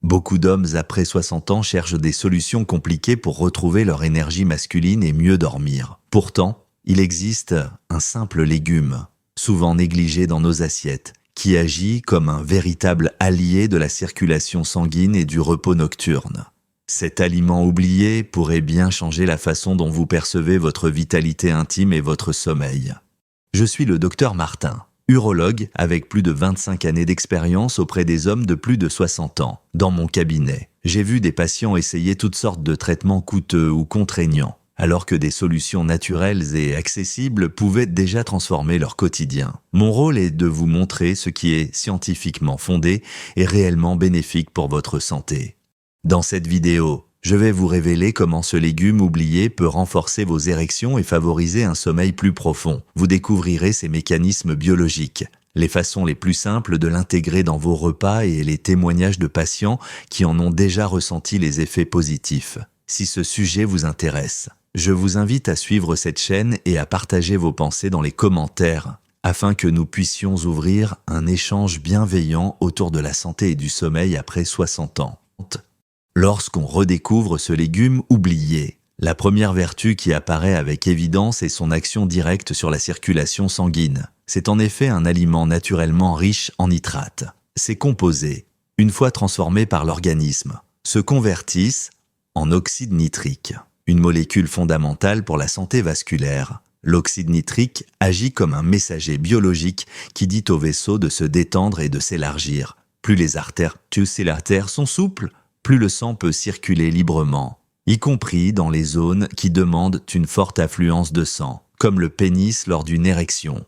Beaucoup d'hommes après 60 ans cherchent des solutions compliquées pour retrouver leur énergie masculine et mieux dormir. Pourtant, il existe un simple légume, souvent négligé dans nos assiettes, qui agit comme un véritable allié de la circulation sanguine et du repos nocturne. Cet aliment oublié pourrait bien changer la façon dont vous percevez votre vitalité intime et votre sommeil. Je suis le docteur Martin, urologue avec plus de 25 années d'expérience auprès des hommes de plus de 60 ans. Dans mon cabinet, j'ai vu des patients essayer toutes sortes de traitements coûteux ou contraignants, alors que des solutions naturelles et accessibles pouvaient déjà transformer leur quotidien. Mon rôle est de vous montrer ce qui est scientifiquement fondé et réellement bénéfique pour votre santé. Dans cette vidéo, je vais vous révéler comment ce légume oublié peut renforcer vos érections et favoriser un sommeil plus profond. Vous découvrirez ses mécanismes biologiques, les façons les plus simples de l'intégrer dans vos repas et les témoignages de patients qui en ont déjà ressenti les effets positifs. Si ce sujet vous intéresse, je vous invite à suivre cette chaîne et à partager vos pensées dans les commentaires, afin que nous puissions ouvrir un échange bienveillant autour de la santé et du sommeil après 60 ans. Lorsqu'on redécouvre ce légume oublié, la première vertu qui apparaît avec évidence est son action directe sur la circulation sanguine. C'est en effet un aliment naturellement riche en nitrates. Ces composés, une fois transformés par l'organisme, se convertissent en oxyde nitrique, une molécule fondamentale pour la santé vasculaire. L'oxyde nitrique agit comme un messager biologique qui dit au vaisseau de se détendre et de s'élargir. Plus les artères sont souples, plus le sang peut circuler librement, y compris dans les zones qui demandent une forte affluence de sang, comme le pénis lors d'une érection.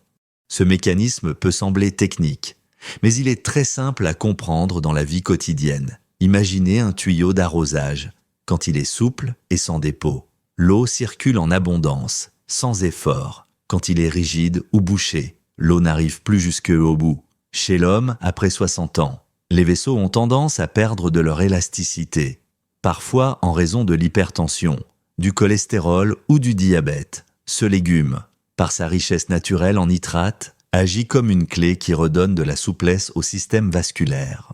Ce mécanisme peut sembler technique, mais il est très simple à comprendre dans la vie quotidienne. Imaginez un tuyau d'arrosage. Quand il est souple et sans dépôt, l'eau circule en abondance, sans effort. Quand il est rigide ou bouché, l'eau n'arrive plus jusqu'au bout. Chez l'homme, après 60 ans, les vaisseaux ont tendance à perdre de leur élasticité, parfois en raison de l'hypertension, du cholestérol ou du diabète. Ce légume, par sa richesse naturelle en nitrates, agit comme une clé qui redonne de la souplesse au système vasculaire.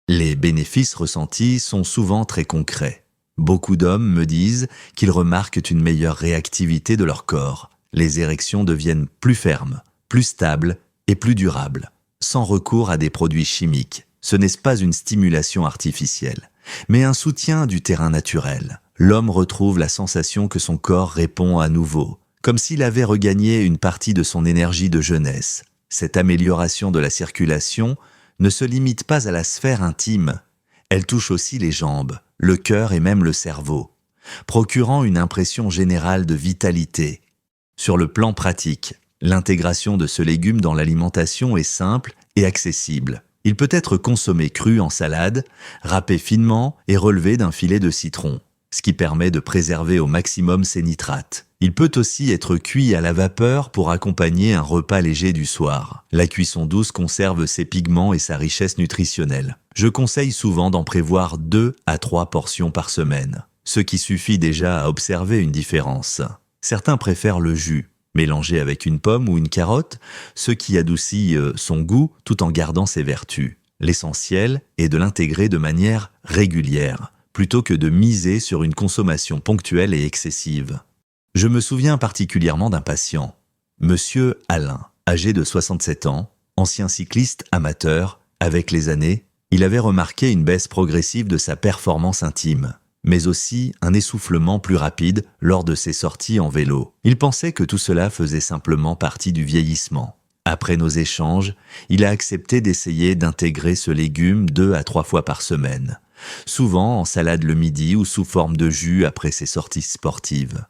Les bénéfices ressentis sont souvent très concrets. Beaucoup d'hommes me disent qu'ils remarquent une meilleure réactivité de leur corps. Les érections deviennent plus fermes, plus stables et plus durables, sans recours à des produits chimiques. Ce n'est pas une stimulation artificielle, mais un soutien du terrain naturel. L'homme retrouve la sensation que son corps répond à nouveau, comme s'il avait regagné une partie de son énergie de jeunesse. Cette amélioration de la circulation ne se limite pas à la sphère intime. Elle touche aussi les jambes, le cœur et même le cerveau, procurant une impression générale de vitalité. Sur le plan pratique, l'intégration de ce légume dans l'alimentation est simple et accessible. Il peut être consommé cru en salade, râpé finement et relevé d'un filet de citron, ce qui permet de préserver au maximum ses nitrates. Il peut aussi être cuit à la vapeur pour accompagner un repas léger du soir. La cuisson douce conserve ses pigments et sa richesse nutritionnelle. Je conseille souvent d'en prévoir 2 à 3 portions par semaine, ce qui suffit déjà à observer une différence. Certains préfèrent le jus, mélangé avec une pomme ou une carotte, ce qui adoucit son goût tout en gardant ses vertus. L'essentiel est de l'intégrer de manière régulière, plutôt que de miser sur une consommation ponctuelle et excessive. Je me souviens particulièrement d'un patient, Monsieur Alain, âgé de 67 ans, ancien cycliste amateur. Avec les années, il avait remarqué une baisse progressive de sa performance intime, mais aussi un essoufflement plus rapide lors de ses sorties en vélo. Il pensait que tout cela faisait simplement partie du vieillissement. Après nos échanges, il a accepté d'essayer d'intégrer ce légume 2 à 3 fois par semaine, souvent en salade le midi ou sous forme de jus après ses sorties sportives.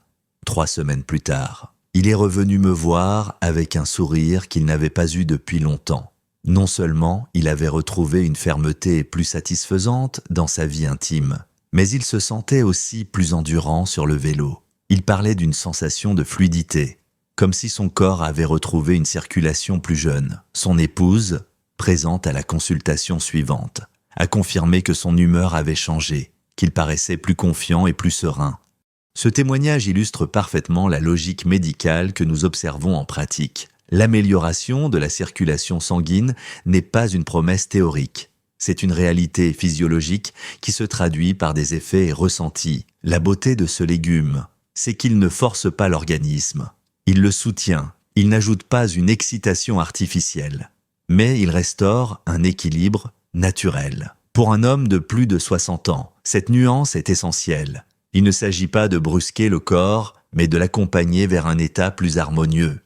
3 semaines plus tard, il est revenu me voir avec un sourire qu'il n'avait pas eu depuis longtemps. Non seulement il avait retrouvé une fermeté plus satisfaisante dans sa vie intime, mais il se sentait aussi plus endurant sur le vélo. Il parlait d'une sensation de fluidité, comme si son corps avait retrouvé une circulation plus jeune. Son épouse, présente à la consultation suivante, a confirmé que son humeur avait changé, qu'il paraissait plus confiant et plus serein. Ce témoignage illustre parfaitement la logique médicale que nous observons en pratique. L'amélioration de la circulation sanguine n'est pas une promesse théorique. C'est une réalité physiologique qui se traduit par des effets ressentis. La beauté de ce légume, c'est qu'il ne force pas l'organisme. Il le soutient, il n'ajoute pas une excitation artificielle, mais il restaure un équilibre naturel. Pour un homme de plus de 60 ans, cette nuance est essentielle. Il ne s'agit pas de brusquer le corps, mais de l'accompagner vers un état plus harmonieux.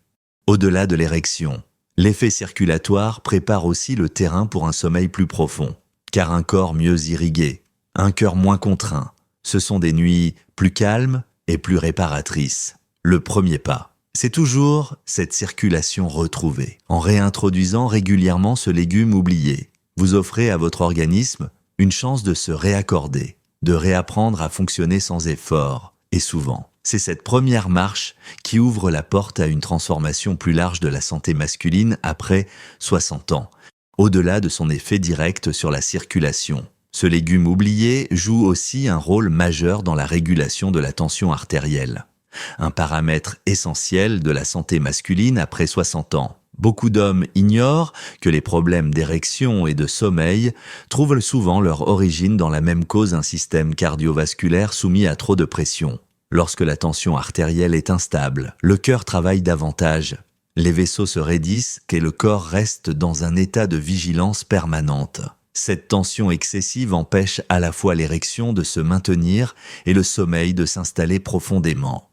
Au-delà de l'érection, l'effet circulatoire prépare aussi le terrain pour un sommeil plus profond, car un corps mieux irrigué, un cœur moins contraint, ce sont des nuits plus calmes et plus réparatrices. Le premier pas, c'est toujours cette circulation retrouvée. En réintroduisant régulièrement ce légume oublié, vous offrez à votre organisme une chance de se réaccorder, de réapprendre à fonctionner sans effort. Et souvent, c'est cette première marche qui ouvre la porte à une transformation plus large de la santé masculine après 60 ans, au-delà de son effet direct sur la circulation. Ce légume oublié joue aussi un rôle majeur dans la régulation de la tension artérielle, un paramètre essentiel de la santé masculine après 60 ans. Beaucoup d'hommes ignorent que les problèmes d'érection et de sommeil trouvent souvent leur origine dans la même cause, un système cardiovasculaire soumis à trop de pression. Lorsque la tension artérielle est instable, le cœur travaille davantage. Les vaisseaux se raidissent et le corps reste dans un état de vigilance permanente. Cette tension excessive empêche à la fois l'érection de se maintenir et le sommeil de s'installer profondément.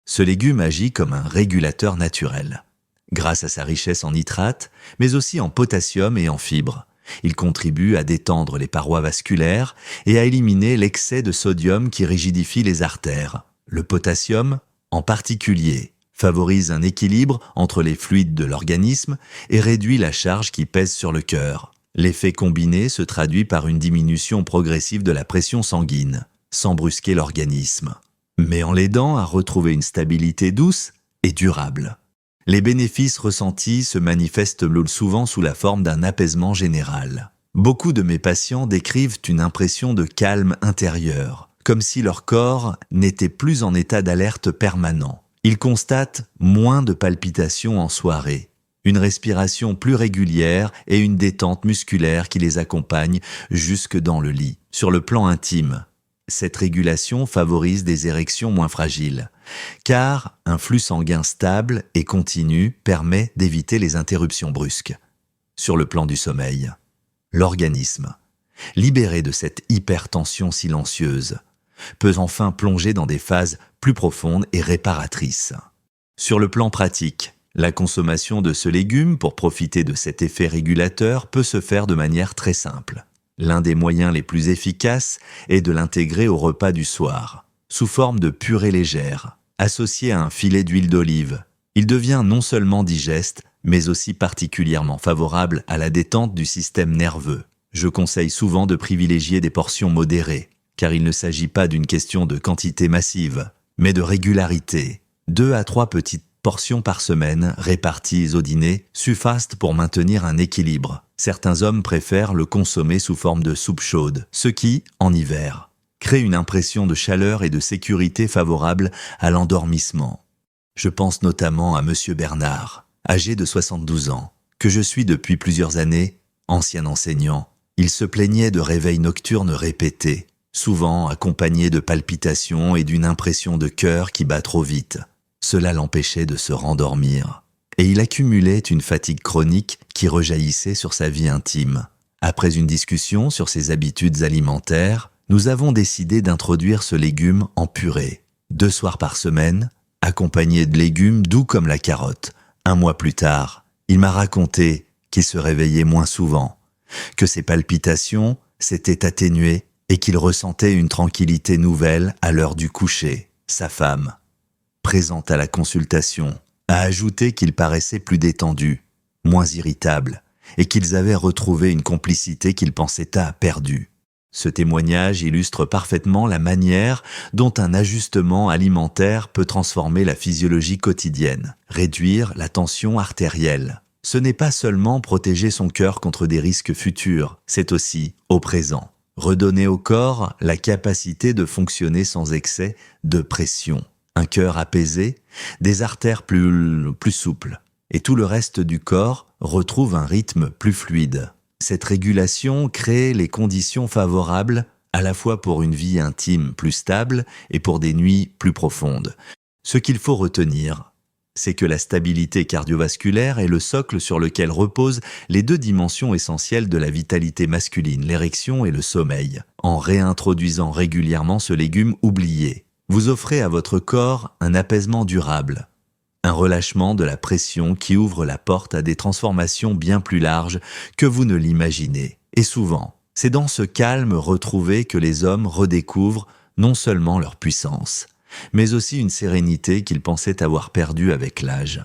Ce légume agit comme un régulateur naturel. Grâce à sa richesse en nitrates, mais aussi en potassium et en fibres, il contribue à détendre les parois vasculaires et à éliminer l'excès de sodium qui rigidifie les artères. Le potassium, en particulier, favorise un équilibre entre les fluides de l'organisme et réduit la charge qui pèse sur le cœur. L'effet combiné se traduit par une diminution progressive de la pression sanguine, sans brusquer l'organisme, mais en l'aidant à retrouver une stabilité douce et durable. Les bénéfices ressentis se manifestent souvent sous la forme d'un apaisement général. Beaucoup de mes patients décrivent une impression de calme intérieur, comme si leur corps n'était plus en état d'alerte permanent. Ils constatent moins de palpitations en soirée, une respiration plus régulière et une détente musculaire qui les accompagne jusque dans le lit. Sur le plan intime, cette régulation favorise des érections moins fragiles, car un flux sanguin stable et continu permet d'éviter les interruptions brusques. Sur le plan du sommeil, l'organisme, libéré de cette hypertension silencieuse, peut enfin plonger dans des phases plus profondes et réparatrices. Sur le plan pratique, la consommation de ce légume pour profiter de cet effet régulateur peut se faire de manière très simple. L'un des moyens les plus efficaces est de l'intégrer au repas du soir, sous forme de purée légère, associée à un filet d'huile d'olive. Il devient non seulement digeste, mais aussi particulièrement favorable à la détente du système nerveux. Je conseille souvent de privilégier des portions modérées, car il ne s'agit pas d'une question de quantité massive, mais de régularité. 2 à 3 petites portions par semaine, réparties au dîner, suffisent pour maintenir un équilibre. Certains hommes préfèrent le consommer sous forme de soupe chaude, ce qui, en hiver, crée une impression de chaleur et de sécurité favorable à l'endormissement. Je pense notamment à Monsieur Bernard, âgé de 72 ans, que je suis depuis plusieurs années, ancien enseignant. Il se plaignait de réveils nocturnes répétés, souvent accompagnés de palpitations et d'une impression de cœur qui bat trop vite. Cela l'empêchait de se rendormir. Et il accumulait une fatigue chronique qui rejaillissait sur sa vie intime. Après une discussion sur ses habitudes alimentaires, nous avons décidé d'introduire ce légume en purée, 2 soirs par semaine, accompagné de légumes doux comme la carotte. 1 mois plus tard, il m'a raconté qu'il se réveillait moins souvent, que ses palpitations s'étaient atténuées et qu'il ressentait une tranquillité nouvelle à l'heure du coucher. Sa femme, présente à la consultation, a ajouté qu'il paraissait plus détendu, moins irritable, et qu'ils avaient retrouvé une complicité qu'ils pensaient perdue. Ce témoignage illustre parfaitement la manière dont un ajustement alimentaire peut transformer la physiologie quotidienne, réduire la tension artérielle. Ce n'est pas seulement protéger son cœur contre des risques futurs, c'est aussi, au présent, redonner au corps la capacité de fonctionner sans excès de pression. Un cœur apaisé, des artères plus souples, et tout le reste du corps retrouve un rythme plus fluide. Cette régulation crée les conditions favorables à la fois pour une vie intime plus stable et pour des nuits plus profondes. Ce qu'il faut retenir, c'est que la stabilité cardiovasculaire est le socle sur lequel reposent les deux dimensions essentielles de la vitalité masculine, l'érection et le sommeil. En réintroduisant régulièrement ce légume oublié, vous offrez à votre corps un apaisement durable, un relâchement de la pression qui ouvre la porte à des transformations bien plus larges que vous ne l'imaginez. Et souvent, c'est dans ce calme retrouvé que les hommes redécouvrent non seulement leur puissance, mais aussi une sérénité qu'ils pensaient avoir perdue avec l'âge.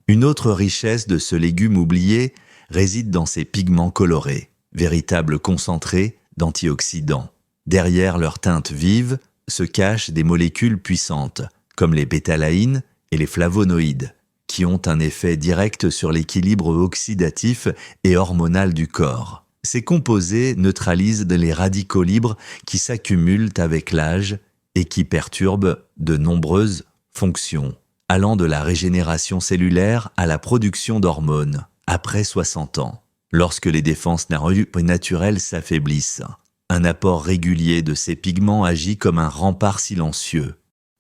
Une autre richesse de ce légume oublié réside dans ses pigments colorés, véritables concentrés d'antioxydants. Derrière leur teinte vive se cachent des molécules puissantes, comme les bétalaïnes et les flavonoïdes, qui ont un effet direct sur l'équilibre oxydatif et hormonal du corps. Ces composés neutralisent les radicaux libres qui s'accumulent avec l'âge et qui perturbent de nombreuses fonctions, allant de la régénération cellulaire à la production d'hormones, après 60 ans, lorsque les défenses naturelles s'affaiblissent. Un apport régulier de ces pigments agit comme un rempart silencieux.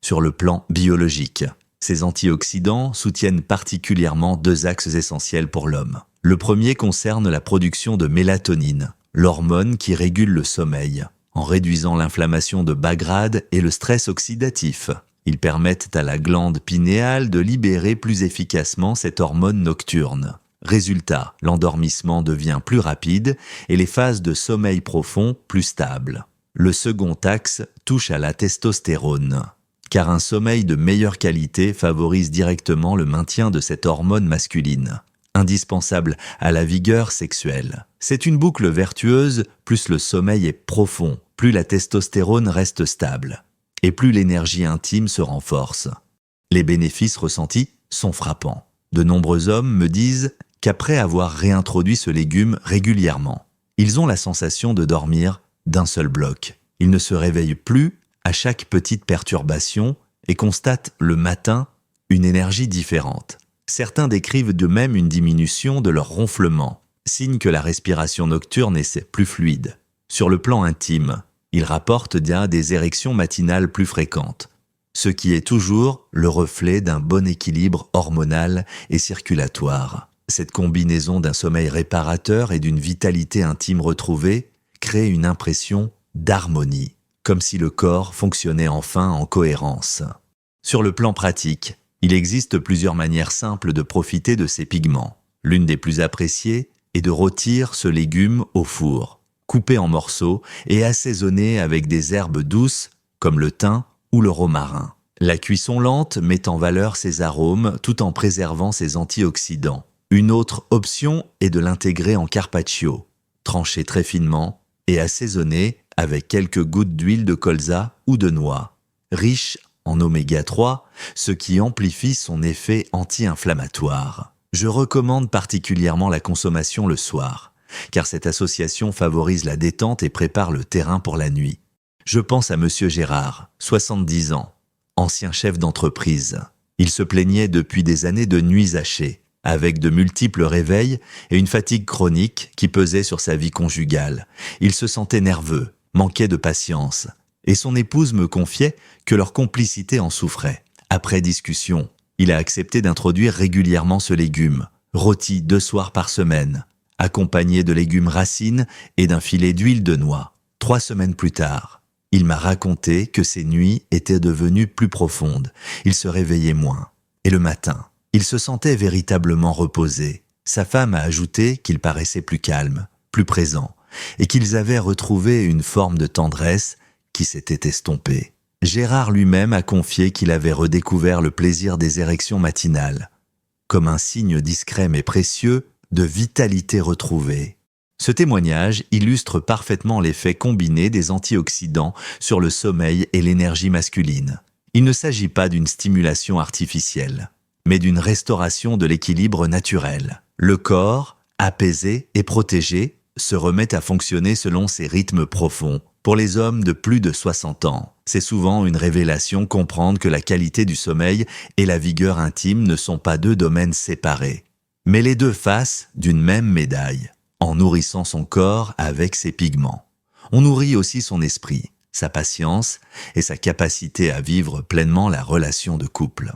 Sur le plan biologique, ces antioxydants soutiennent particulièrement deux axes essentiels pour l'homme. Le premier concerne la production de mélatonine, l'hormone qui régule le sommeil, en réduisant l'inflammation de bas grade et le stress oxydatif. Ils permettent à la glande pinéale de libérer plus efficacement cette hormone nocturne. Résultat, l'endormissement devient plus rapide et les phases de sommeil profond plus stables. Le second axe touche à la testostérone, car un sommeil de meilleure qualité favorise directement le maintien de cette hormone masculine, indispensable à la vigueur sexuelle. C'est une boucle vertueuse, plus le sommeil est profond, plus la testostérone reste stable, et plus l'énergie intime se renforce. Les bénéfices ressentis sont frappants. De nombreux hommes me disent qu'après avoir réintroduit ce légume régulièrement, ils ont la sensation de dormir d'un seul bloc. Ils ne se réveillent plus à chaque petite perturbation et constatent le matin une énergie différente. Certains décrivent de même une diminution de leur ronflement, signe que la respiration nocturne est plus fluide. Sur le plan intime, ils rapportent des érections matinales plus fréquentes, ce qui est toujours le reflet d'un bon équilibre hormonal et circulatoire. Cette combinaison d'un sommeil réparateur et d'une vitalité intime retrouvée crée une impression d'harmonie, comme si le corps fonctionnait enfin en cohérence. Sur le plan pratique, il existe plusieurs manières simples de profiter de ces pigments. L'une des plus appréciées est de rôtir ce légume au four, coupé en morceaux et assaisonné avec des herbes douces comme le thym ou le romarin. La cuisson lente met en valeur ses arômes tout en préservant ses antioxydants. Une autre option est de l'intégrer en carpaccio, tranché très finement et assaisonné avec quelques gouttes d'huile de colza ou de noix, riche en oméga 3, ce qui amplifie son effet anti-inflammatoire. Je recommande particulièrement la consommation le soir, car cette association favorise la détente et prépare le terrain pour la nuit. Je pense à Monsieur Gérard, 70 ans, ancien chef d'entreprise. Il se plaignait depuis des années de nuits hachées, avec de multiples réveils et une fatigue chronique qui pesait sur sa vie conjugale. Il se sentait nerveux, manquait de patience, et son épouse me confiait que leur complicité en souffrait. Après discussion, il a accepté d'introduire régulièrement ce légume, rôti 2 soirs par semaine, accompagné de légumes racines et d'un filet d'huile de noix. 3 semaines plus tard, il m'a raconté que ses nuits étaient devenues plus profondes, il se réveillait moins, et le matin, il se sentait véritablement reposé. Sa femme a ajouté qu'il paraissait plus calme, plus présent, et qu'ils avaient retrouvé une forme de tendresse qui s'était estompée. Gérard lui-même a confié qu'il avait redécouvert le plaisir des érections matinales, comme un signe discret mais précieux de vitalité retrouvée. Ce témoignage illustre parfaitement l'effet combiné des antioxydants sur le sommeil et l'énergie masculine. Il ne s'agit pas d'une stimulation artificielle, mais d'une restauration de l'équilibre naturel. Le corps, apaisé et protégé, se remet à fonctionner selon ses rythmes profonds. Pour les hommes de plus de 60 ans, c'est souvent une révélation comprendre que la qualité du sommeil et la vigueur intime ne sont pas deux domaines séparés, mais les deux faces d'une même médaille. en nourrissant son corps avec ses pigments. On nourrit aussi son esprit, sa patience et sa capacité à vivre pleinement la relation de couple.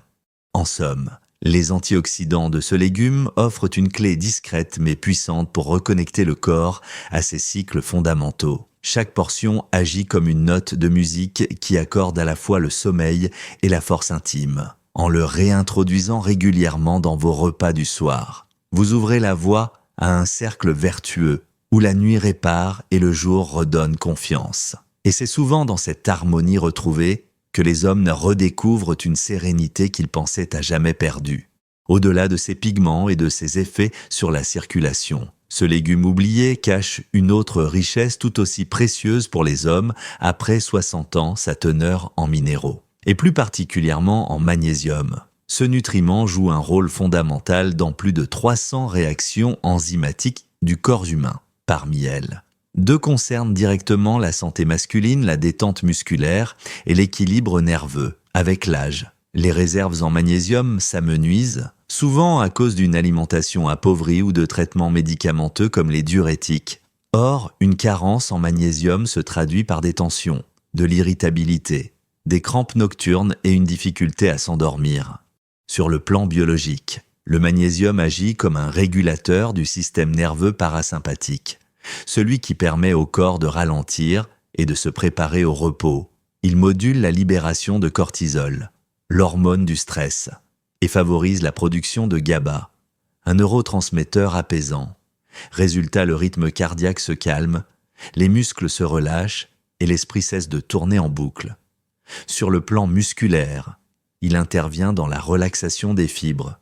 En somme, les antioxydants de ce légume offrent une clé discrète mais puissante pour reconnecter le corps à ses cycles fondamentaux. Chaque portion agit comme une note de musique qui accorde à la fois le sommeil et la force intime. En le réintroduisant régulièrement dans vos repas du soir, vous ouvrez la voie à un cercle vertueux où la nuit répare et le jour redonne confiance. Et c'est souvent dans cette harmonie retrouvée que les hommes redécouvrent une sérénité qu'ils pensaient à jamais perdue. Au-delà de ses pigments et de ses effets sur la circulation, ce légume oublié cache une autre richesse tout aussi précieuse pour les hommes après 60 ans, sa teneur en minéraux, et plus particulièrement en magnésium. Ce nutriment joue un rôle fondamental dans plus de 300 réactions enzymatiques du corps humain. Parmi elles, 2 concernent directement la santé masculine, la détente musculaire et l'équilibre nerveux. Avec l'âge, les réserves en magnésium s'amenuisent, souvent à cause d'une alimentation appauvrie ou de traitements médicamenteux comme les diurétiques. Or, une carence en magnésium se traduit par des tensions, de l'irritabilité, des crampes nocturnes et une difficulté à s'endormir. Sur le plan biologique, le magnésium agit comme un régulateur du système nerveux parasympathique, celui qui permet au corps de ralentir et de se préparer au repos. Il module la libération de cortisol, l'hormone du stress, et favorise la production de GABA, un neurotransmetteur apaisant. Résultat, le rythme cardiaque se calme, les muscles se relâchent et l'esprit cesse de tourner en boucle. Sur le plan musculaire, il intervient dans la relaxation des fibres,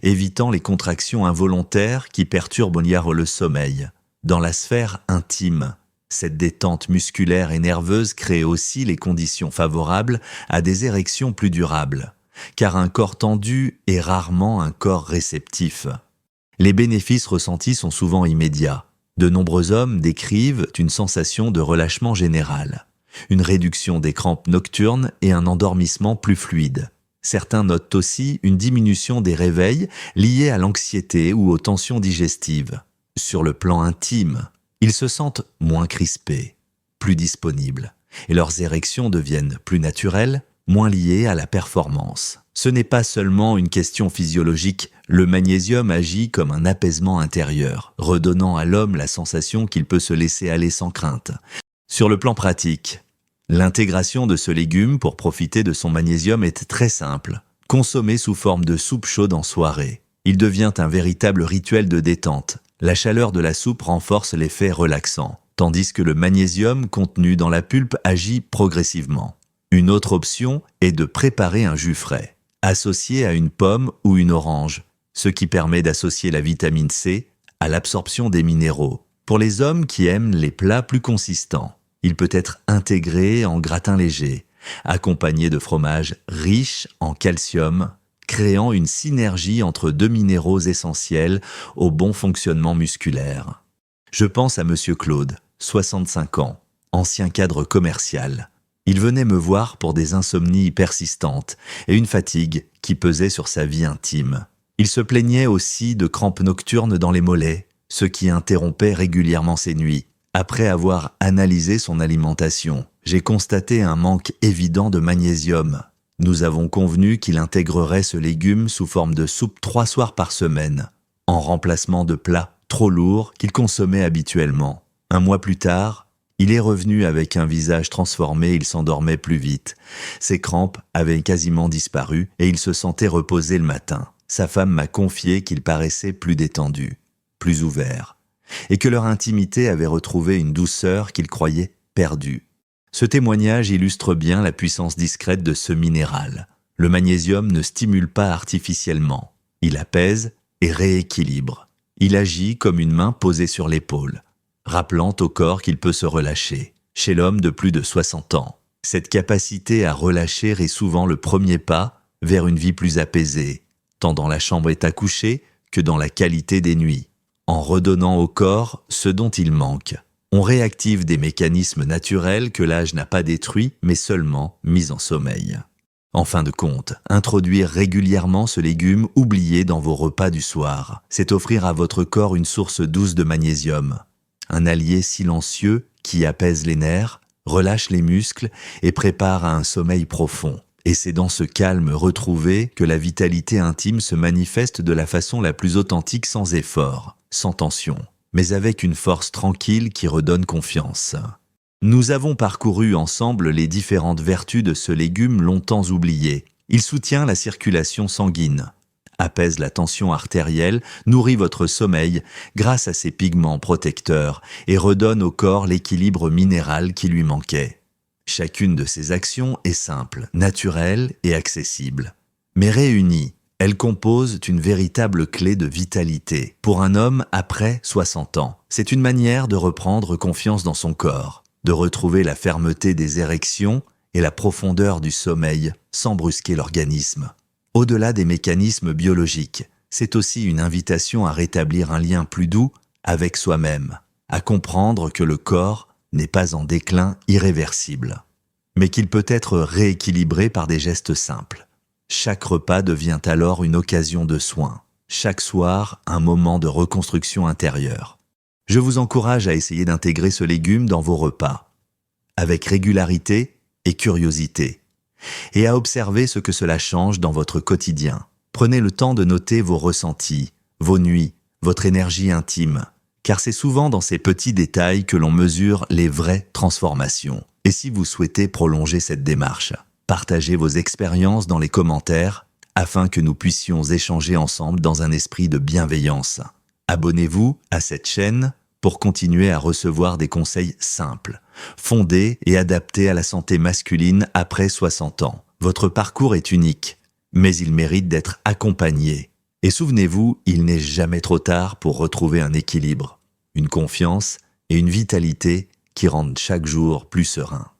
évitant les contractions involontaires qui perturbent le sommeil. Dans la sphère intime, cette détente musculaire et nerveuse crée aussi les conditions favorables à des érections plus durables, car un corps tendu est rarement un corps réceptif. Les bénéfices ressentis sont souvent immédiats. De nombreux hommes décrivent une sensation de relâchement général, une réduction des crampes nocturnes et un endormissement plus fluide. Certains notent aussi une diminution des réveils liés à l'anxiété ou aux tensions digestives. Sur le plan intime, ils se sentent moins crispés, plus disponibles, et leurs érections deviennent plus naturelles, moins liées à la performance. Ce n'est pas seulement une question physiologique, le magnésium agit comme un apaisement intérieur, redonnant à l'homme la sensation qu'il peut se laisser aller sans crainte. Sur le plan pratique, l'intégration de ce légume pour profiter de son magnésium est très simple. Consommé sous forme de soupe chaude en soirée, il devient un véritable rituel de détente. La chaleur de la soupe renforce l'effet relaxant, tandis que le magnésium contenu dans la pulpe agit progressivement. Une autre option est de préparer un jus frais, associé à une pomme ou une orange, ce qui permet d'associer la vitamine C à l'absorption des minéraux. Pour les hommes qui aiment les plats plus consistants, il peut être intégré en gratin léger, accompagné de fromages riches en calcium, créant une synergie entre 2 minéraux essentiels au bon fonctionnement musculaire. Je pense à Monsieur Claude, 65 ans, ancien cadre commercial. Il venait me voir pour des insomnies persistantes et une fatigue qui pesait sur sa vie intime. Il se plaignait aussi de crampes nocturnes dans les mollets, ce qui interrompait régulièrement ses nuits. Après avoir analysé son alimentation, j'ai constaté un manque évident de magnésium. Nous avons convenu qu'il intégrerait ce légume sous forme de soupe 3 soirs par semaine, en remplacement de plats trop lourds qu'il consommait habituellement. 1 mois plus tard, il est revenu avec un visage transformé, il s'endormait plus vite. Ses crampes avaient quasiment disparu et il se sentait reposé le matin. Sa femme m'a confié qu'il paraissait plus détendu, plus ouvert, et que leur intimité avait retrouvé une douceur qu'il croyait perdue. Ce témoignage illustre bien la puissance discrète de ce minéral. Le magnésium ne stimule pas artificiellement. Il apaise et rééquilibre. Il agit comme une main posée sur l'épaule, rappelant au corps qu'il peut se relâcher. Chez l'homme de plus de 60 ans, cette capacité à relâcher est souvent le premier pas vers une vie plus apaisée, tant dans la chambre est à coucher que dans la qualité des nuits. En redonnant au corps ce dont il manque, on réactive des mécanismes naturels que l'âge n'a pas détruits, mais seulement mis en sommeil. En fin de compte, introduire régulièrement ce légume oublié dans vos repas du soir, c'est offrir à votre corps une source douce de magnésium, un allié silencieux qui apaise les nerfs, relâche les muscles et prépare à un sommeil profond. Et c'est dans ce calme retrouvé que la vitalité intime se manifeste de la façon la plus authentique, sans effort, sans tension, mais avec une force tranquille qui redonne confiance. Nous avons parcouru ensemble les différentes vertus de ce légume longtemps oublié. Il soutient la circulation sanguine, apaise la tension artérielle, nourrit votre sommeil grâce à ses pigments protecteurs et redonne au corps l'équilibre minéral qui lui manquait. Chacune de ces actions est simple, naturelle et accessible. Mais réunies, elles composent une véritable clé de vitalité pour un homme après 60 ans. C'est une manière de reprendre confiance dans son corps, de retrouver la fermeté des érections et la profondeur du sommeil sans brusquer l'organisme. Au-delà des mécanismes biologiques, c'est aussi une invitation à rétablir un lien plus doux avec soi-même, à comprendre que le corps n'est pas en déclin irréversible, mais qu'il peut être rééquilibré par des gestes simples. Chaque repas devient alors une occasion de soin, chaque soir un moment de reconstruction intérieure. Je vous encourage à essayer d'intégrer ce légume dans vos repas, avec régularité et curiosité, et à observer ce que cela change dans votre quotidien. Prenez le temps de noter vos ressentis, vos nuits, votre énergie intime, car c'est souvent dans ces petits détails que l'on mesure les vraies transformations. Et si vous souhaitez prolonger cette démarche, partagez vos expériences dans les commentaires afin que nous puissions échanger ensemble dans un esprit de bienveillance. Abonnez-vous à cette chaîne pour continuer à recevoir des conseils simples, fondés et adaptés à la santé masculine après 60 ans. Votre parcours est unique, mais il mérite d'être accompagné. Et souvenez-vous, il n'est jamais trop tard pour retrouver un équilibre, une confiance et une vitalité qui rendent chaque jour plus serein.